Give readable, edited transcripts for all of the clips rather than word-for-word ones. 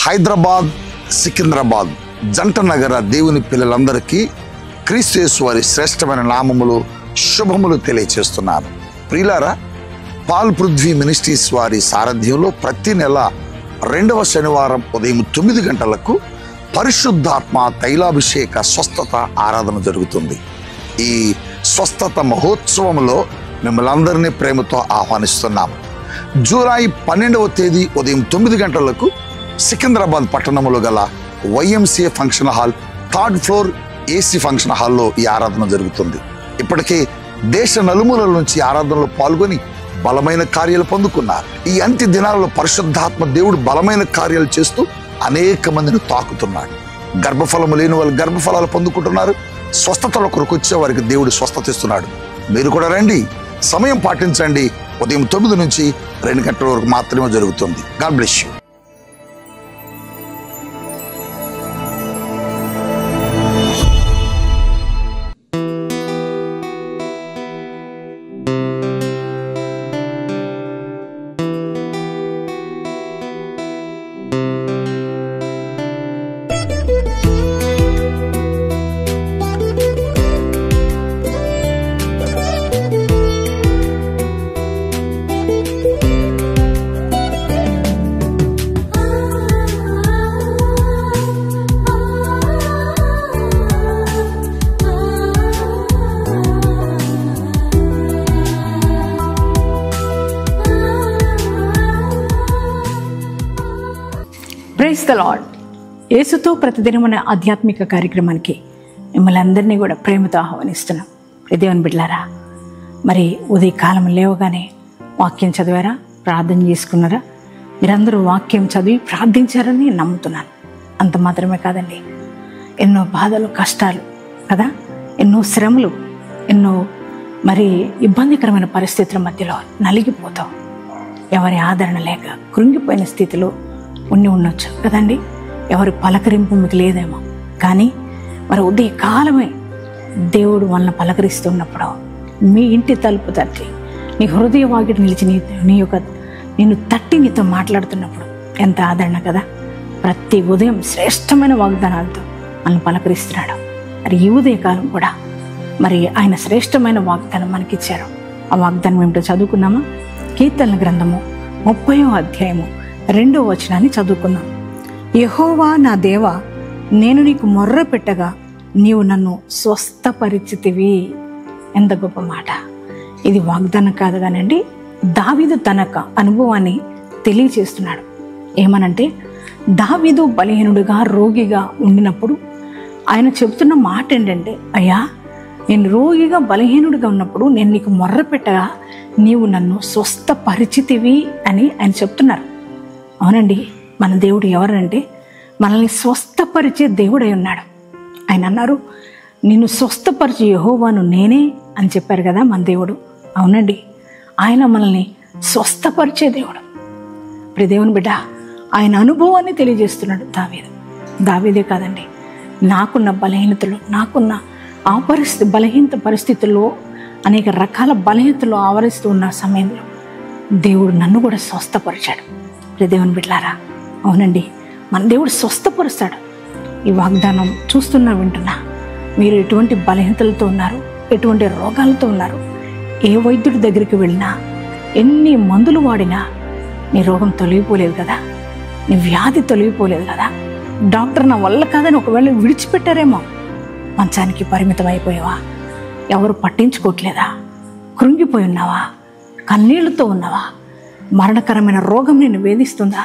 హైదరాబాద్, సికింద్రాబాద్ జంట నగర దేవుని పిల్లలందరికీ క్రీస్తు యేసు వారి శ్రేష్టమైన నామములు, శుభములు తెలియచేస్తున్నాను. ప్రియులారా, పాల్ పృథ్వీ మినిస్ట్రీస్ వారి సారథ్యంలో ప్రతి నెల 2వ శనివారం ఉదయం 9 గంటలకు పరిశుద్ధాత్మ తైలాభిషేక స్వస్థత ఆరాధన జరుగుతుంది. ఈ స్వస్థత మహోత్సవంలో మిమ్మల్ని అందరినీ ప్రేమతో ఆహ్వానిస్తున్నాము. జూలై 12వ తేదీ ఉదయం 9 గంటలకు సికింద్రాబాద్ పట్టణంలో గల YMCA function hall 3rd floor AC function హాల్లో ఈ ఆరాధన జరుగుతుంది. ఇప్పటికే దేశ నలుమూలల నుంచి ఆరాధనలో పాల్గొని బలమైన కార్యాలు పొందుకున్నారు. ఈ అంత్య దినాలలో పరిశుద్ధాత్మ దేవుడు బలమైన కార్యాలు చేస్తూ అనేక మందిని తాకుతున్నాడు. గర్భఫలము లేని వాళ్ళు గర్భఫలాలు పొందుకుంటున్నారు. స్వస్థతల కొరకు వచ్చే వారికి దేవుడు స్వస్థత ఇస్తున్నాడు. మీరు కూడా రండి, సమయం పాటించండి. ఉదయం 9 నుంచి 2 గంటల వరకు మాత్రమే జరుగుతుంది. God bless you. Praise the Lord. యేసుతో ప్రతిదినం అనే ఆధ్యాత్మిక కార్యక్రమానికి మిమ్మల్ని అందరినీ కూడా ప్రేమతో ఆహ్వానిస్తున్నాం. దేవుని బిడ్డలారా, మరి ఉదయకాలం లేవగానే వాక్యం చదివారా? ప్రార్థన చేసుకున్నారా? మీరందరూ వాక్యం చదివి ప్రార్థించారని నమ్ముతున్నాను. అంత మాత్రమే కాదండి, ఎన్నో బాధలు, కష్టాలు కదా, ఎన్నో శ్రమలు, ఎన్నో మరి ఇబ్బందికరమైన పరిస్థితుల మధ్యలో నలిగిపోతాం. ఎవరి ఆదరణ లేక కృంగిపోయిన స్థితిలో ఉండొచ్చు కదండి. ఎవరి పలకరింపు మీకు లేదేమో, కానీ మరి ఉదయకాలమే దేవుడు వాళ్ళని పలకరిస్తున్నప్పుడు, మీ ఇంటి తలుపు తట్టి నీ హృదయ వాకిటి నిలిచి నేను తట్టి నీతో మాట్లాడుతున్నప్పుడు ఎంత ఆదరణ కదా. ప్రతి ఉదయం శ్రేష్టమైన వాగ్దానాలతో మనల్ని పలకరిస్తున్నాడు. మరి ఈ ఉదయకాలం కూడా మరి ఆయన శ్రేష్టమైన వాగ్దానం మనకిచ్చారు. ఆ వాగ్దానం ఏమిటో చదువుకున్నామా? కీర్తనల గ్రంథము 30వ అధ్యాయము 2వ వచనాన్ని చదువుకుందాం. యెహోవా నా దేవా, నేను నీకు మొర్ర పెట్టగా నీవు నన్ను స్వస్థపరిచితివి. ఎంత గొప్ప మాట! ఇది వాగ్దానం కాదు కానండి, దావీదు తన అనుభవాన్ని తెలియచేస్తున్నాడు. ఏమనంటే, దావీదు బలహీనుడిగా, రోగిగా ఉండినప్పుడు ఆయన చెబుతున్న మాట ఏంటంటే, అయ్యా, నేను రోగిగా బలహీనుడిగా ఉన్నప్పుడు నేను నీకు మొర్ర పెట్టగా నీవు నన్ను స్వస్థపరిచితివి అని ఆయన చెప్తున్నారు. అవునండి, మన దేవుడు ఎవరంటే మనల్ని స్వస్థపరిచే దేవుడై ఉన్నాడు. ఆయన అన్నారు, నిన్ను స్వస్థపరిచే యెహోవాను నేనే అని చెప్పారు కదా మన దేవుడు. అవునండి, ఆయన మనల్ని స్వస్థపరిచే దేవుడు. ఇప్పుడు దేవుని బిడ్డ ఆయన అనుభవాన్ని తెలియజేస్తున్నాడు దావీదే కాదండి, నాకున్న బలహీనతలు, నాకున్న బలహీన పరిస్థితుల్లో, అనేక రకాల బలహీనతలు ఆవరిస్తూ ఉన్న సమయంలో దేవుడు నన్ను కూడా స్వస్థపరిచాడు. దేవుని బిడ్డలారా, అవునండి, మన దేవుడు స్వస్థపరుస్తాడు. ఈ వాగ్దానం చూస్తున్నా, వింటున్నా, మీరు ఎటువంటి బలహీనతలతో ఉన్నారు, ఎటువంటి రోగాలతో ఉన్నారు, ఏ వైద్యుడి దగ్గరికి వెళ్ళినా, ఎన్ని మందులు వాడినా నీ రోగం తొలగిపోలేదు కదా, నీ వ్యాధి తొలగిపోలేదు కదా. డాక్టర్ నా వల్ల కాదని ఒకవేళ విడిచిపెట్టారేమో, మంచానికి పరిమితం అయిపోయావా? ఎవరు పట్టించుకోవట్లేదా? కృంగిపోయి ఉన్నావా? కన్నీళ్లతో ఉన్నావా? మరణకరమైన రోగం నిన్ను వేధిస్తుందా?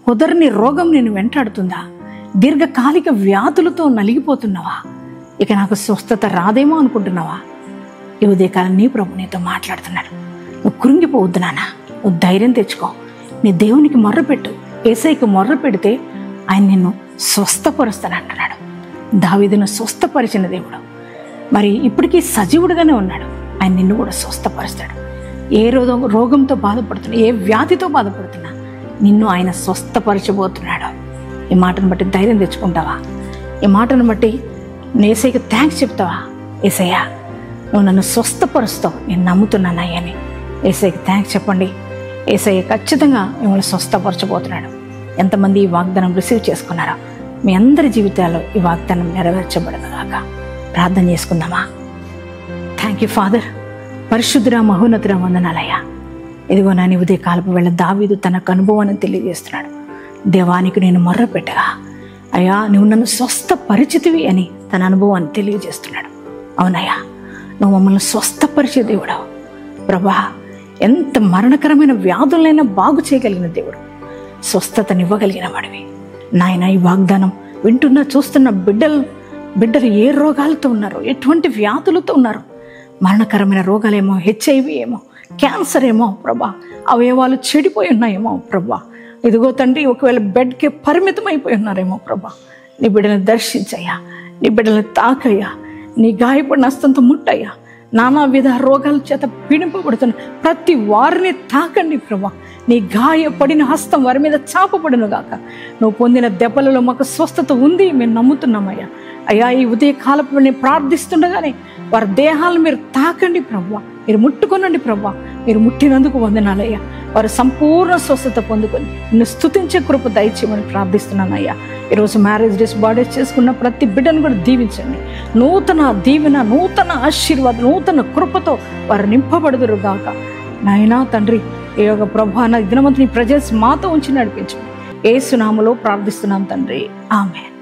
కుదరని రోగం నిన్ను వెంటాడుతుందా? దీర్ఘకాలిక వ్యాధులతో నలిగిపోతున్నావా? ఇక నాకు స్వస్థత రాదేమో అనుకుంటున్నావా? ఈ ఉదయకాలం నీ ప్రభు నీతో మాట్లాడుతున్నాడు. నువ్వు కృంగిపోవద్దు నాన్న, నువ్వు ధైర్యం తెచ్చుకో. నీ దేవునికి మొర్రపెట్టు. యేసయ్యకు మొర్ర పెడితే ఆయన నిన్ను స్వస్థపరుస్తానంటున్నాడు. దావీదును స్వస్థపరిచిన దేవుడు మరి ఇప్పటికీ సజీవుడుగానే ఉన్నాడు. ఆయన నిన్ను కూడా స్వస్థపరుస్తాడు. ఏ రోగంతో బాధపడుతున్నా, ఏ వ్యాధితో బాధపడుతున్నా నిన్ను ఆయన స్వస్థపరచబోతున్నాడు. ఈ మాటను బట్టి ధైర్యం తెచ్చుకుంటావా? ఈ మాటను బట్టి యేసయ్యకి థ్యాంక్స్ చెప్తావా? యేసయ్యా, నువ్వు నన్ను స్వస్థపరుస్తావు, నేను నమ్ముతున్నానయ్యని యేసయ్యకి థ్యాంక్స్ చెప్పండి. యేసయ్య ఖచ్చితంగా మిమ్మల్ని స్వస్థపరచబోతున్నాడు. ఎంతమంది ఈ వాగ్దానం రిసీవ్ చేసుకున్నారో మీ అందరి జీవితాల్లో ఈ వాగ్దానం నెరవేర్చబడనుగాక. ప్రార్థన చేసుకుందామా? Thank you father. పరిశుద్ధురా, మహోన్నతురా, వందనాలయ్యా. ఇదిగో నా ఉదయ కాలపు వేళ దావీదు తనకు అనుభవాన్ని తెలియజేస్తున్నాడు. దేవానికి నేను మొర్ర పెట్టగా అయ్యా నువ్వు నన్ను స్వస్థపరిచితివి అని తన అనుభవాన్ని తెలియజేస్తున్నాడు. అవునయ్యా, నువ్వు మమ్మల్ని స్వస్థపరిచే దేవుడావు ప్రభా. ఎంత మరణకరమైన వ్యాధులైనా బాగు చేయగలిగిన దేవుడు, స్వస్థతనివ్వగలిగిన వాడివి నాయన. ఈ వాగ్దానం వింటున్నా చూస్తున్న బిడ్డలు ఏ రోగాలతో ఉన్నారో, ఎటువంటి వ్యాధులతో ఉన్నారో, మరణకరమైన రోగాలేమో, హెచ్ఐవి ఏమో, క్యాన్సర్ ఏమో ప్రభా, అవయవాలు చెడిపోయి ఉన్నాయేమో ప్రభా. ఇదిగో తండ్రి, ఒకవేళ బెడ్కే పరిమితం అయిపోయి ఉన్నారేమో ప్రభా. నీ బిడ్డలను దర్శించయ్యా, నీ బిడ్డలను తాకయ్యా, నీ గాయపడిన హస్తంతో ముట్టయ్యా. నానా విధ రోగాల చేత పీడింపబడుతున్న ప్రతి వారిని తాకండి ప్రభా. నీ గాయపడిన హస్తం వారి మీద చాపబడును గాక. నువ్వు పొందిన దెబ్బలలో మాకు స్వస్థత ఉంది, మేము నమ్ముతున్నామయ్యా. అయ్యా, ఈ ఉదయ కాలపు నేను ప్రార్థిస్తుండగానే వారి దేహాలను మీరు తాకండి ప్రభా, మీరు ముట్టుకొనండి ప్రభా. మీరు ముట్టినందుకు వందనాలయ్యా. వారు సంపూర్ణ స్వస్థత పొందుకొని నిన్ను స్తుతించే కృప దయచేయమని ప్రార్థిస్తున్నానయ్యా. ఈరోజు మ్యారేజ్ డేస్, బర్త్డేస్ చేసుకున్న ప్రతి బిడ్డను కూడా దీవించండి. నూతన దీవెన, నూతన ఆశీర్వాదం, నూతన కృపతో వారు నింపబడుదురు గాక. నాయనా తండ్రి, ఈ యొక్క ప్రభా నా దినమంతా నీ ప్రజెన్స్ మాతో ఉంచి నడిపించు. యేసు నామములో ప్రార్థిస్తున్నాం తండ్రి, ఆమేన్.